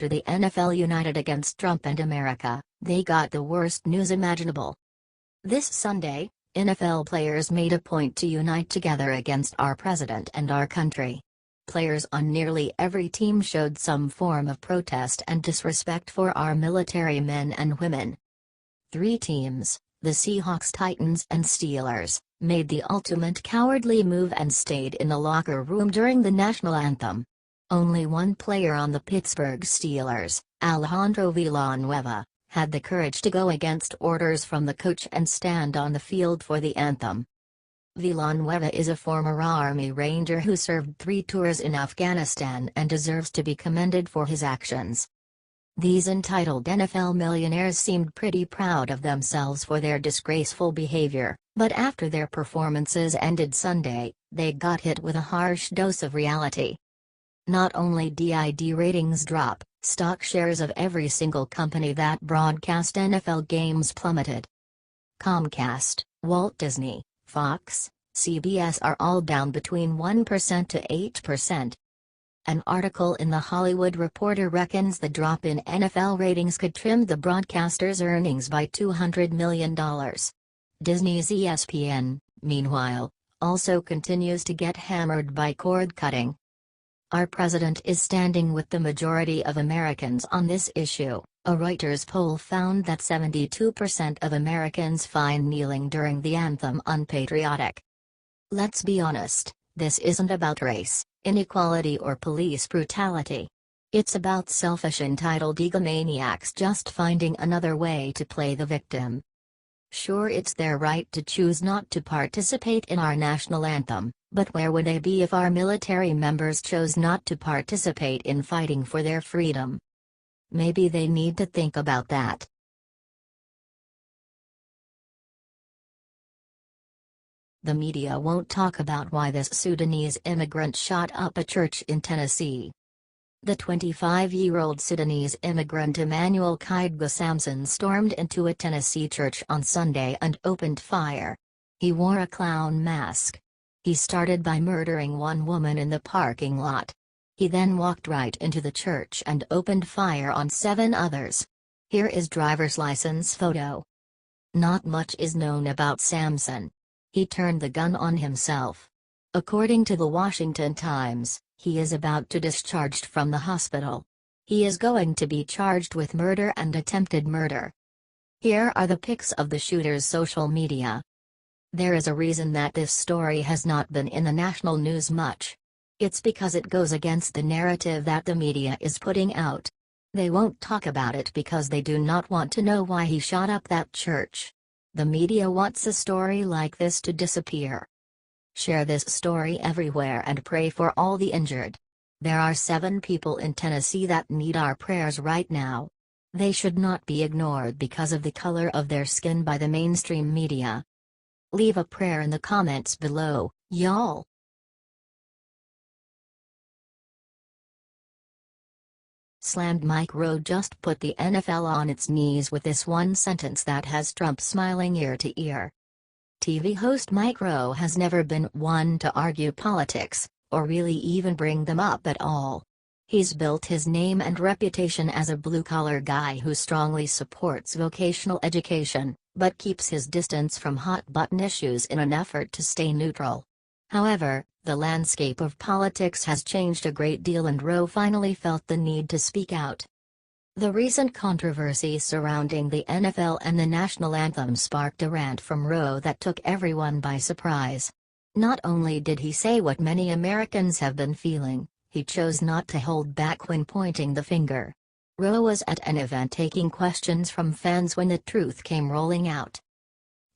after the NFL united against Trump and America, they got the worst news imaginable. This Sunday, NFL players made a point to unite together against our president and our country. Players on nearly every team showed some form of protest and disrespect for our military men and women. 3 teams, the Seahawks, Titans and Steelers, made the ultimate cowardly move and stayed in the locker room during the national anthem. Only one player on the Pittsburgh Steelers, Alejandro Villanueva, had the courage to go against orders from the coach and stand on the field for the anthem. Villanueva is a former Army Ranger who served 3 tours in Afghanistan and deserves to be commended for his actions. These entitled NFL millionaires seemed pretty proud of themselves for their disgraceful behavior, but after their performances ended Sunday, they got hit with a harsh dose of reality. Not only did ratings drop, stock shares of every single company that broadcast NFL games plummeted. Comcast, Walt Disney, Fox, CBS are all down between 1% to 8%. An article in The Hollywood Reporter reckons the drop in NFL ratings could trim the broadcaster's earnings by $200 million. Disney's ESPN, meanwhile, also continues to get hammered by cord cutting. Our president is standing with the majority of Americans on this issue. A Reuters poll found that 72% of Americans find kneeling during the anthem unpatriotic. Let's be honest, this isn't about race, inequality or police brutality. It's about selfish entitled egomaniacs just finding another way to play the victim. Sure, it's their right to choose not to participate in our national anthem, but where would they be if our military members chose not to participate in fighting for their freedom? Maybe they need to think about that. The media won't talk about why this Sudanese immigrant shot up a church in Tennessee. The 25-year-old Sudanese immigrant Emmanuel Kaidga Samson stormed into a Tennessee church on Sunday and opened fire. He wore a clown mask. He started by murdering one woman in the parking lot. He then walked right into the church and opened fire on 7 others. Here is driver's license photo. Not much is known about Samson. He turned the gun on himself. According to the Washington Times, he is about to discharged from the hospital. He is going to be charged with murder and attempted murder. Here are the pics of the shooter's social media. There is a reason that this story has not been in the national news much. It's because it goes against the narrative that the media is putting out. They won't talk about it because they do not want to know why he shot up that church. The media wants a story like this to disappear. Share this story everywhere and pray for all the injured. There are 7 people in Tennessee that need our prayers right now. They should not be ignored because of the color of their skin by the mainstream media. Leave a prayer in the comments below, y'all. Slammed Mike Rowe just put the NFL on its knees with this one sentence that has Trump smiling ear to ear. TV host Mike Rowe has never been one to argue politics, or really even bring them up at all. He's built his name and reputation as a blue-collar guy who strongly supports vocational education, but keeps his distance from hot-button issues in an effort to stay neutral. However, the landscape of politics has changed a great deal and Rowe finally felt the need to speak out. The recent controversy surrounding the NFL and the national anthem sparked a rant from Rowe that took everyone by surprise. Not only did he say what many Americans have been feeling, he chose not to hold back when pointing the finger. Rowe was at an event taking questions from fans when the truth came rolling out.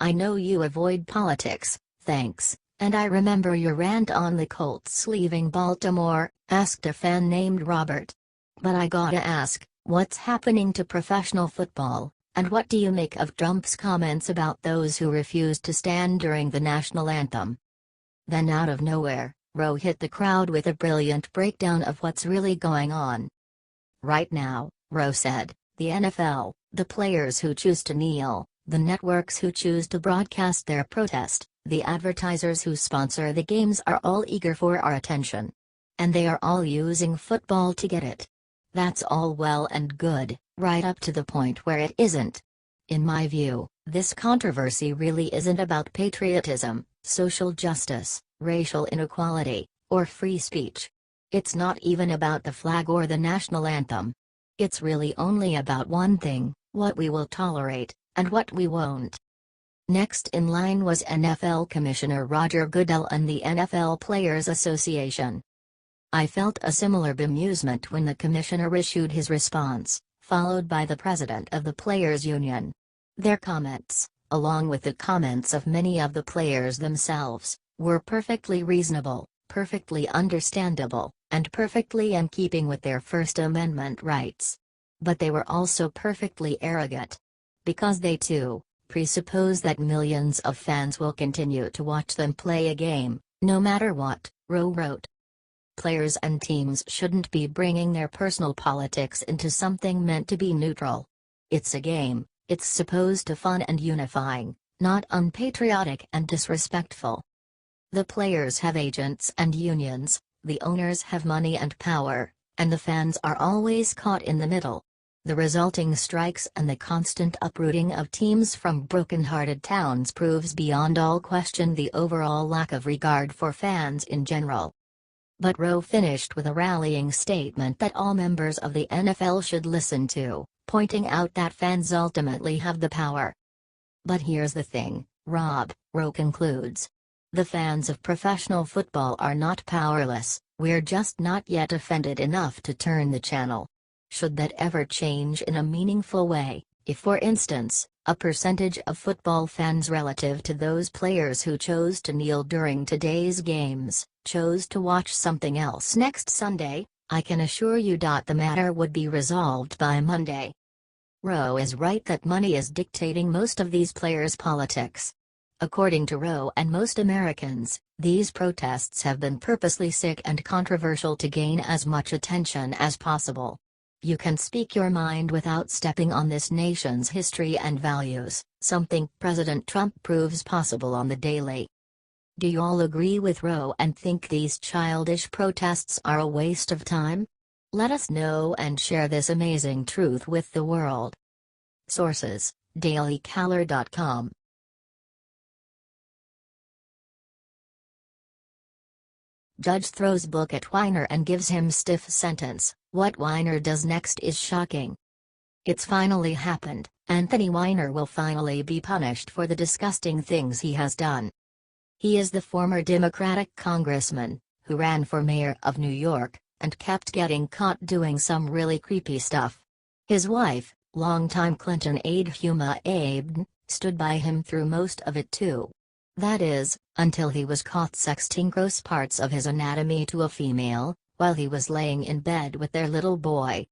"I know you avoid politics, thanks, and I remember your rant on the Colts leaving Baltimore," asked a fan named Robert. "But I gotta ask, what's happening to professional football, and what do you make of Trump's comments about those who refused to stand during the national anthem?" Then out of nowhere, Rowe hit the crowd with a brilliant breakdown of what's really going on. "Right now," Rowe said, "the NFL, the players who choose to kneel, the networks who choose to broadcast their protest, the advertisers who sponsor the games are all eager for our attention. And they are all using football to get it. That's all well and good, right up to the point where it isn't. In my view, this controversy really isn't about patriotism, social justice, racial inequality, or free speech. It's not even about the flag or the national anthem. It's really only about one thing: what we will tolerate, and what we won't. Next in line was NFL Commissioner Roger Goodell and the NFL Players Association. I felt a similar bemusement when the commissioner issued his response, followed by the president of the Players Union. Their comments, along with the comments of many of the players themselves, were perfectly reasonable, perfectly understandable, and perfectly in keeping with their First Amendment rights. But they were also perfectly arrogant. Because they too presuppose that millions of fans will continue to watch them play a game, no matter what, Rowe wrote. Players and teams shouldn't be bringing their personal politics into something meant to be neutral. It's a game, it's supposed to fun and unifying, not unpatriotic and disrespectful. The players have agents and unions, the owners have money and power, and the fans are always caught in the middle. The resulting strikes and the constant uprooting of teams from broken-hearted towns proves beyond all question the overall lack of regard for fans in general. But Rowe finished with a rallying statement that all members of the NFL should listen to, pointing out that fans ultimately have the power. But here's the thing, Rob, Rowe concludes. The fans of professional football are not powerless, we're just not yet offended enough to turn the channel. Should that ever change in a meaningful way, if for instance, a percentage of football fans relative to those players who chose to kneel during today's games, chose to watch something else next Sunday, I can assure you the matter would be resolved by Monday. Rowe is right that money is dictating most of these players' politics. According to Rowe and most Americans, these protests have been purposely sick and controversial to gain as much attention as possible. You can speak your mind without stepping on this nation's history and values, something President Trump proves possible on the daily. Do you all agree with Rowe and think these childish protests are a waste of time? Let us know and share this amazing truth with the world. Sources: dailycaller.com. Judge throws book at Whiner and gives him stiff sentence. What Whiner does next is shocking. It's finally happened. Anthony Whiner will finally be punished for the disgusting things he has done. He is the former Democratic congressman, who ran for mayor of New York, and kept getting caught doing some really creepy stuff. His wife, longtime Clinton aide Huma Abedin, stood by him through most of it too. That is, until he was caught sexting gross parts of his anatomy to a female, while he was laying in bed with their little boy.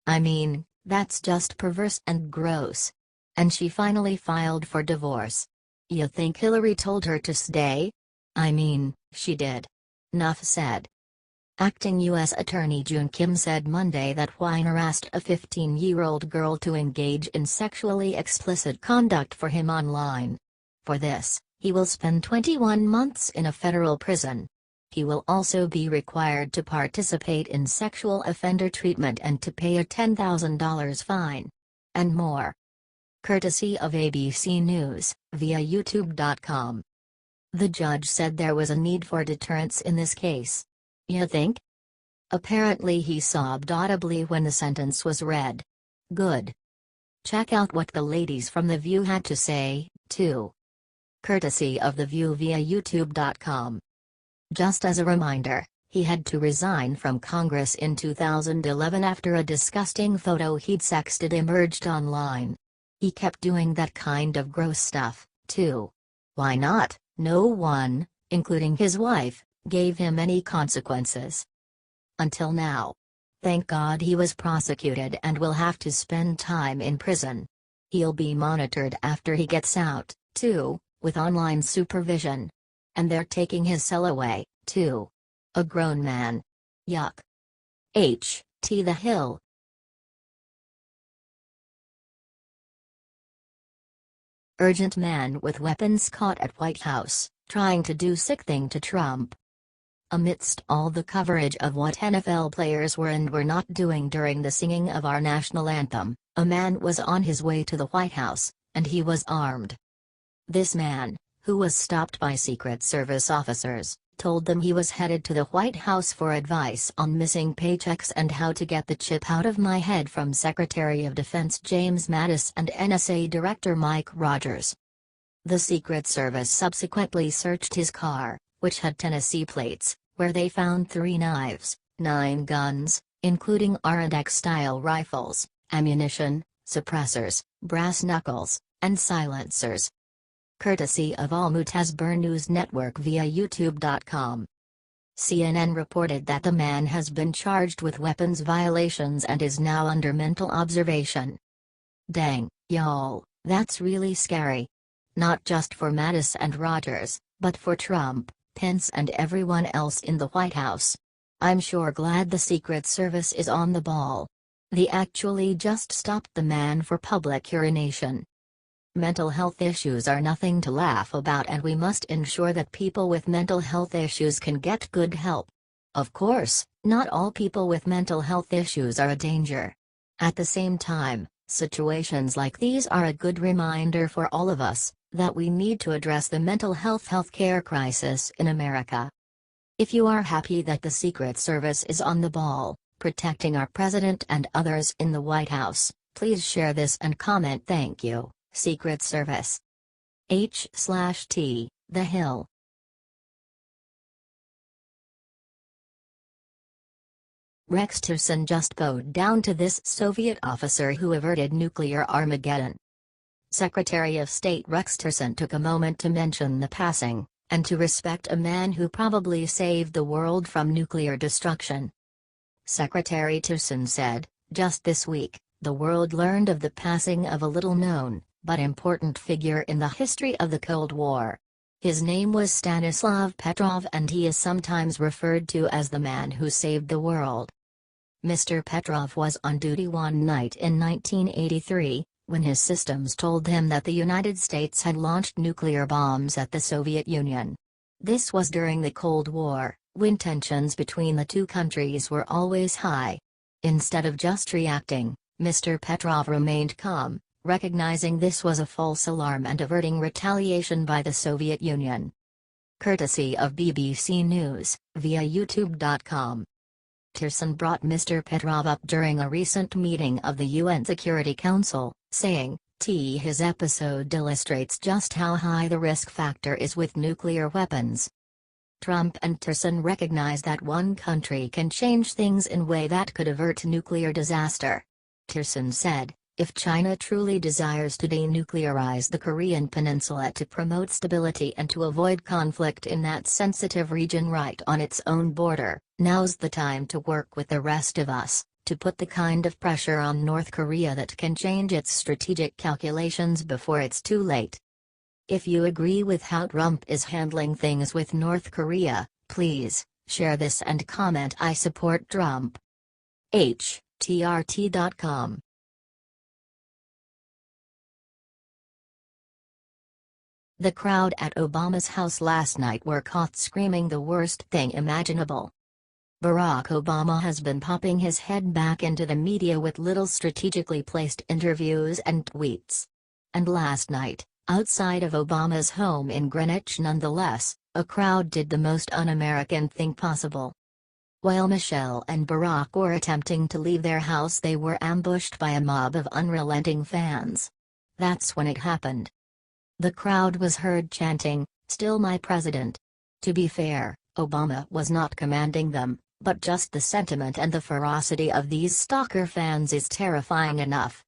I mean, that's just perverse and gross. And she finally filed for divorce. You think Hillary told her to stay? I mean, she did. Nuff said. Acting U.S. Attorney June Kim said Monday that Whiner asked a 15-year-old girl to engage in sexually explicit conduct for him online. For this, he will spend 21 months in a federal prison. He will also be required to participate in sexual offender treatment and to pay a $10,000 fine. And more. Courtesy of ABC News, via YouTube.com. The judge said there was a need for deterrence in this case. You think? Apparently he sobbed audibly when the sentence was read. Good. Check out what the ladies from The View had to say, too. Courtesy of The View via YouTube.com. Just as a reminder, he had to resign from Congress in 2011 after a disgusting photo he'd sexted emerged online. He kept doing that kind of gross stuff, too. Why not? No one, including his wife, gave him any consequences. Until now. Thank God he was prosecuted and will have to spend time in prison. He'll be monitored after he gets out, too, with online supervision. And they're taking his cell away, too. A grown man. Yuck. H.T. The Hill. Urgent man with weapons caught at White House, trying to do sick thing to Trump. Amidst all the coverage of what NFL players were and were not doing during the singing of our national anthem, a man was on his way to the White House, and he was armed. This man, who was stopped by Secret Service officers, told them he was headed to the White House for advice on missing paychecks and how to get the chip out of my head from Secretary of Defense James Mattis and NSA Director Mike Rogers. The Secret Service subsequently searched his car, which had Tennessee plates, where they found 3 knives, 9 guns, including R&X-style rifles, ammunition, suppressors, brass knuckles, and silencers. Courtesy of Al Mutazber News Network via YouTube.com. CNN reported that the man has been charged with weapons violations and is now under mental observation. Dang, y'all, that's really scary. Not just for Mattis and Rogers, but for Trump, Pence and everyone else in the White House. I'm sure glad the Secret Service is on the ball. They actually just stopped the man for public urination. Mental health issues are nothing to laugh about, and we must ensure that people with mental health issues can get good help. Of course, not all people with mental health issues are a danger. At the same time, situations like these are a good reminder for all of us that we need to address the mental health healthcare crisis in America. If you are happy that the Secret Service is on the ball, protecting our president and others in the White House, please share this and comment "Thank you, Secret Service." H/T, The Hill. Rex Tillerson just bowed down to this Soviet officer who averted nuclear Armageddon. Secretary of State Rex Tillerson took a moment to mention the passing, and to respect a man who probably saved the world from nuclear destruction. Secretary Tillerson said, "Just this week, the world learned of the passing of a little-known, but important figure in the history of the Cold War. His name was Stanislav Petrov, and he is sometimes referred to as the man who saved the world." Mr. Petrov was on duty one night in 1983, when his systems told him that the United States had launched nuclear bombs at the Soviet Union. This was during the Cold War, when tensions between the two countries were always high. Instead of just reacting, Mr. Petrov remained calm, recognizing this was a false alarm and averting retaliation by the Soviet Union. Courtesy of BBC News, via YouTube.com. Tillerson brought Mr. Petrov up during a recent meeting of the UN Security Council, saying, his episode illustrates just how high the risk factor is with nuclear weapons. Trump and Tillerson recognize that one country can change things in a way that could avert nuclear disaster. Tillerson said, "If China truly desires to denuclearize the Korean peninsula to promote stability and to avoid conflict in that sensitive region right on its own border, now's the time to work with the rest of us, to put the kind of pressure on North Korea that can change its strategic calculations before it's too late." If you agree with how Trump is handling things with North Korea, please share this and comment "I support Trump." HTRT.com. The crowd at Obama's house last night were caught screaming the worst thing imaginable. Barack Obama has been popping his head back into the media with little strategically placed interviews and tweets. And last night, outside of Obama's home in Greenwich nonetheless, a crowd did the most un-American thing possible. While Michelle and Barack were attempting to leave their house, they were ambushed by a mob of unrelenting fans. That's when it happened. The crowd was heard chanting, "Still my president." To be fair, Obama was not commanding them, but just the sentiment and the ferocity of these stalker fans is terrifying enough.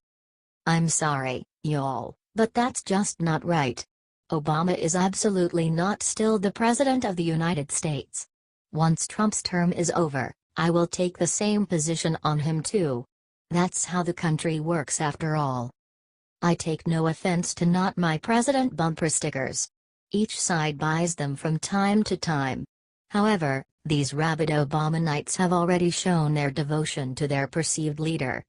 I'm sorry, y'all, but that's just not right. Obama is absolutely not still the President of the United States. Once Trump's term is over, I will take the same position on him too. That's how the country works after all. I take no offense to "Not My President" bumper stickers. Each side buys them from time to time. However, these rabid Obamanites have already shown their devotion to their perceived leader.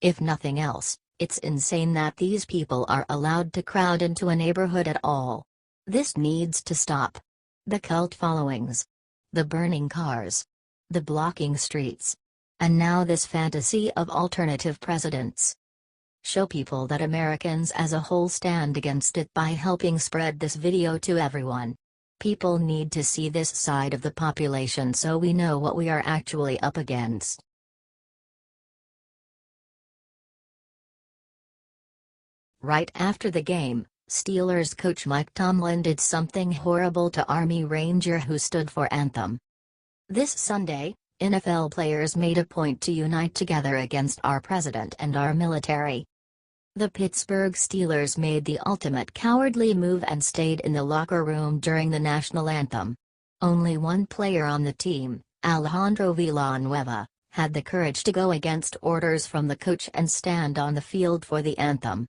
If nothing else, it's insane that these people are allowed to crowd into a neighborhood at all. This needs to stop. The cult followings. the burning cars, the blocking streets. And now this fantasy of alternative presidents. Show people that Americans as a whole stand against it by helping spread this video to everyone. People need to see this side of the population so we know what we are actually up against. Right after the game, Steelers coach Mike Tomlin did something horrible to Army Ranger who stood for Anthem. This Sunday, NFL players made a point to unite together against our president and our military. The Pittsburgh Steelers made the ultimate cowardly move and stayed in the locker room during the national anthem. Only one player on the team, Alejandro Villanueva, had the courage to go against orders from the coach and stand on the field for the anthem.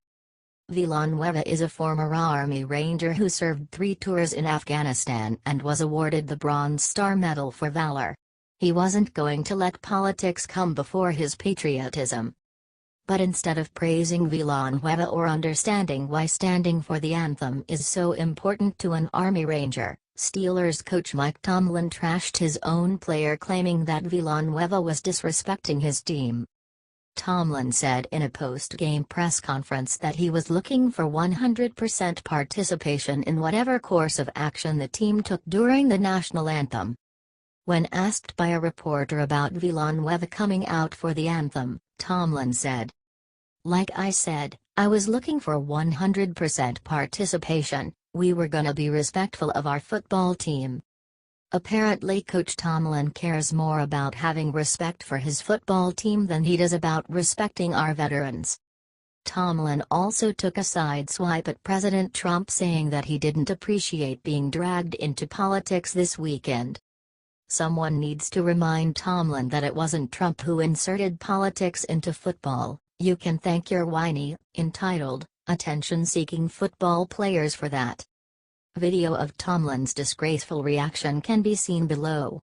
Villanueva is a former Army Ranger who served 3 tours in Afghanistan and was awarded the Bronze Star Medal for valor. He wasn't going to let politics come before his patriotism. But instead of praising Villanueva or understanding why standing for the anthem is so important to an Army Ranger, Steelers coach Mike Tomlin trashed his own player, claiming that Villanueva was disrespecting his team. Tomlin said in a post-game press conference that he was looking for 100% participation in whatever course of action the team took during the national anthem. When asked by a reporter about Villanueva coming out for the anthem, Tomlin said, "Like I said, I was looking for 100% participation. We were gonna be respectful of our football team." Apparently Coach Tomlin cares more about having respect for his football team than he does about respecting our veterans. Tomlin also took a sideswipe at President Trump, saying that he didn't appreciate being dragged into politics this weekend. Someone needs to remind Tomlin that it wasn't Trump who inserted politics into football. You can thank your whiny, entitled, attention-seeking football players for that. Video of Tomlin's disgraceful reaction can be seen below.